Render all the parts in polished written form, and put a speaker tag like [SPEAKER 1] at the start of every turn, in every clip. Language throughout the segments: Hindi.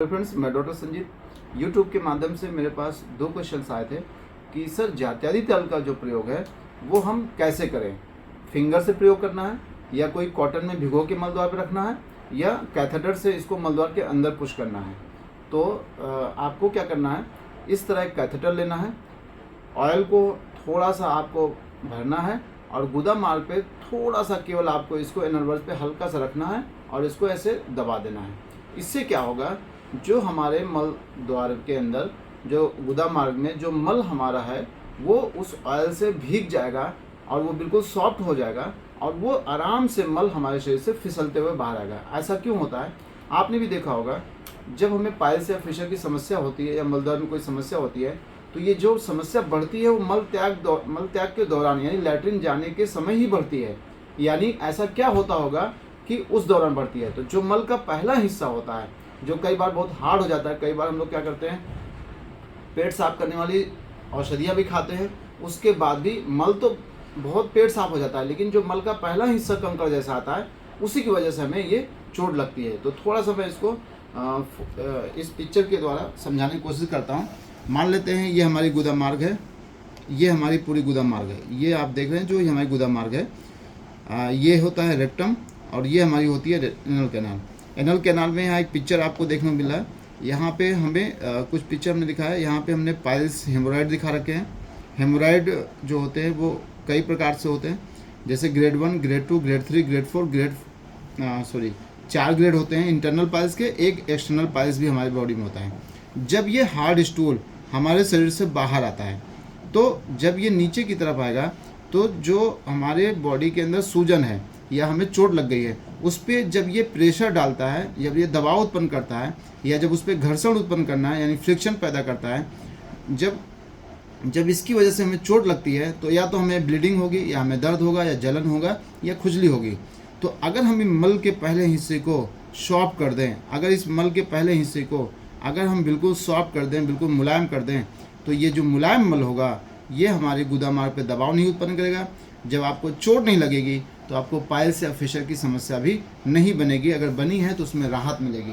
[SPEAKER 1] फ्रेंड्स, मैं डॉक्टर संजीत। यूट्यूब के माध्यम से मेरे पास दो क्वेश्चंस आए थे कि सर जात्यादी तेल का जो प्रयोग है वो हम कैसे करें। फिंगर से प्रयोग करना है या कोई कॉटन में भिगो के मलद्वार पर रखना है या कैथेटर से इसको मलद्वार के अंदर पुश करना है। तो आपको क्या करना है, इस तरह एक कैथेटर लेना है, ऑयल को थोड़ा सा आपको भरना है और गुदा मार्ग पे थोड़ा सा केवल आपको इसको इनरवर्स पे हल्का सा रखना है और इसको ऐसे दबा देना है। इससे क्या होगा, जो हमारे मल द्वार के अंदर जो गुदा मार्ग में जो मल हमारा है वो उस ऑयल से भीग जाएगा और वो बिल्कुल सॉफ्ट हो जाएगा और वो आराम से मल हमारे शरीर से फिसलते हुए बाहर आएगा। ऐसा क्यों होता है, आपने भी देखा होगा, जब हमें पाइल्स या फिशर की समस्या होती है या मलद्वार में कोई समस्या होती है तो ये जो समस्या बढ़ती है वो मल त्याग के दौरान यानी लैट्रिन जाने के समय ही बढ़ती है। यानी ऐसा क्या होता होगा कि उस दौरान बढ़ती है। तो जो मल का पहला हिस्सा होता है जो कई बार बहुत हार्ड हो जाता है, कई बार हम लोग क्या करते हैं, पेट साफ करने वाली औषधियाँ भी खाते हैं, उसके बाद भी मल तो बहुत पेट साफ हो जाता है, लेकिन जो मल का पहला हिस्सा कंकड़ जैसा आता है उसी की वजह से हमें ये चोट लगती है। तो थोड़ा सा मैं इसको इस पिक्चर के द्वारा समझाने की कोशिश करता हूँ। मान लेते हैं ये हमारी गुदा मार्ग है, ये हमारी पूरी गुदा मार्ग है, ये आप देख रहे हैं जो ये हमारी गुदा मार्ग है। ये होता है रेक्टम और ये हमारी होती है एनल कैनाल। एनल कैनाल में यहाँ एक पिक्चर आपको देखने को मिला है। यहाँ पे हमें कुछ पिक्चर में दिखा है, यहाँ पे हमने पाइल्स हेमोरॉइड दिखा रखे हैं। हेमोरॉइड जो होते हैं वो कई प्रकार से होते हैं, जैसे grade 1, grade 2, grade 3, grade 4, 4 grade होते हैं इंटरनल पाइल्स के, एक एक्सटर्नल पाइल्स भी हमारी बॉडी में होता है। जब ये हार्ड स्टूल हमारे शरीर से बाहर आता है तो जब ये नीचे की तरफ आएगा तो जो हमारे बॉडी के अंदर सूजन है या हमें चोट लग गई है उस पर जब ये प्रेशर डालता है, जब ये दबाव उत्पन्न करता है या जब उस पर घर्षण उत्पन्न करना है यानी फ्रिक्शन पैदा करता है, जब इसकी वजह से हमें चोट लगती है तो या तो हमें ब्लीडिंग होगी या हमें दर्द होगा या जलन होगा या खुजली होगी। तो अगर हम मल के पहले हिस्से को सॉफ्ट कर दें, अगर इस मल के पहले हिस्से को अगर हम बिल्कुल सॉफ्ट कर दें, बिल्कुल मुलायम कर दें, तो ये जो मुलायम मल होगा ये हमारे गुदा मार्ग पे दबाव नहीं उत्पन्न करेगा। जब आपको चोट नहीं लगेगी तो आपको पाइल्स या फिशर की समस्या भी नहीं बनेगी, अगर बनी है तो उसमें राहत मिलेगी।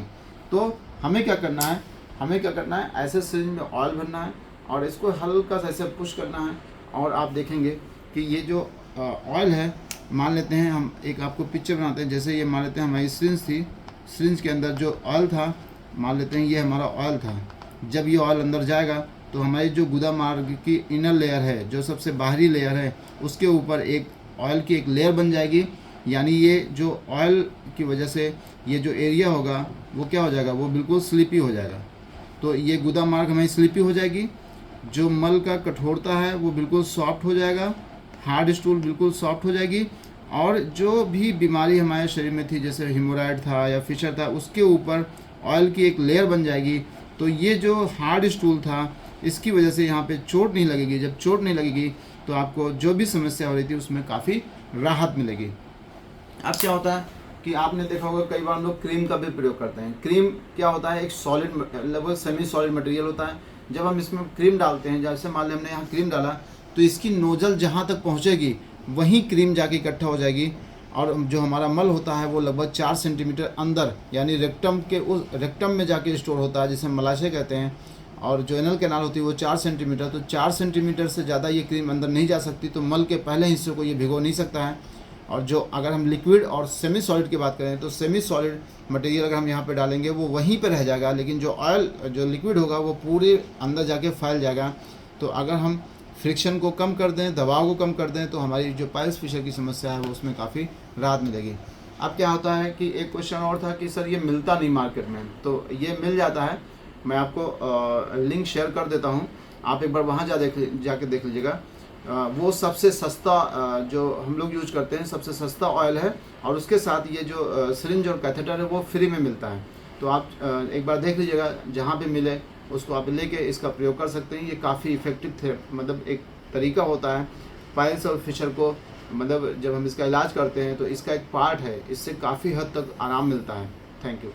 [SPEAKER 1] तो हमें क्या करना है, ऐसे सिरिंज में ऑयल भरना है और इसको हल्का सा ऐसे पुश करना है और आप देखेंगे कि ये जो ऑयल है, मान लेते हैं हम एक आपको पिक्चर बनाते हैं, जैसे ये मान लेते हैं हमारी सिरिंज थी, सिरिंज के अंदर जो ऑयल था, मान लेते हैं ये हमारा ऑयल था। जब ये ऑयल अंदर जाएगा तो हमारी जो गुदा मार्ग की इनर लेयर है, जो सबसे बाहरी लेयर है, उसके ऊपर एक ऑयल की एक लेयर बन जाएगी। यानी ये जो ऑयल की वजह से ये जो एरिया होगा वो क्या हो जाएगा, वो बिल्कुल स्लिपी हो जाएगा। तो ये गुदा मार्ग हमारी स्लिपी हो जाएगी, जो मल का कठोरता है वो बिल्कुल सॉफ्ट हो जाएगा, हार्ड स्टूल बिल्कुल सॉफ्ट हो जाएगी और जो भी बीमारी हमारे शरीर में थी, जैसे हेमोरॉइड था या फिशर था, उसके ऊपर ऑयल की एक लेयर बन जाएगी। तो ये जो हार्ड स्टूल था इसकी वजह से यहाँ पे चोट नहीं लगेगी। जब चोट नहीं लगेगी तो आपको जो भी समस्या हो रही थी उसमें काफ़ी राहत मिलेगी। अब क्या होता है कि आपने देखा होगा कई बार हम लोग क्रीम का भी प्रयोग करते हैं। क्रीम क्या होता है, एक सॉलिड लगभग सेमी सॉलिड मटेरियल होता है। जब हम इसमें क्रीम डालते हैं, जैसे मान लें हमने यहाँ क्रीम डाला तो इसकी नोजल जहाँ तक पहुँचेगी वहीं क्रीम जाके इकट्ठा हो जाएगी और जो हमारा मल होता है वो लगभग 4 सेंटीमीटर अंदर यानी रेक्टम में जाके स्टोर होता है, जिसे मलाशय कहते हैं। और जो एनल कैनाल होती है वो 4 सेंटीमीटर, तो 4 सेंटीमीटर से ज़्यादा ये क्रीम अंदर नहीं जा सकती, तो मल के पहले हिस्से को ये भिगो नहीं सकता है। और जो अगर हम लिक्विड और सेमी सॉलिड की बात करें तो सेमी सॉलिड मटेरियल अगर हम यहाँ पे डालेंगे वो वहीं पे रह जाएगा, लेकिन जो ऑयल जो लिक्विड होगा वो पूरे अंदर जाके फैल जाएगा। तो अगर हम फ्रिक्शन को कम कर दें, दबाव को कम कर दें, तो हमारी जो पाइल्स फिशर की समस्या है वो उसमें काफ़ी राहत मिलेगी। अब क्या होता है कि एक क्वेश्चन और था कि सर ये मिलता नहीं मार्केट में, तो ये मिल जाता है। मैं आपको लिंक शेयर कर देता हूँ, आप एक बार वहाँ जाके देख लीजिएगा। वो सबसे सस्ता जो हम लोग यूज करते हैं, सबसे सस्ता ऑयल है और उसके साथ ये जो सिरिंज और कैथेटर है वो फ्री में मिलता है। तो आप एक बार देख लीजिएगा, जहाँ पे मिले उसको आप लेके इसका प्रयोग कर सकते हैं। ये काफ़ी इफ़ेक्टिव थे, मतलब एक तरीका होता है पाइल्स और फिशर को, मतलब जब हम इसका इलाज करते हैं तो इसका एक पार्ट है, इससे काफ़ी हद तक आराम मिलता है। Thank you.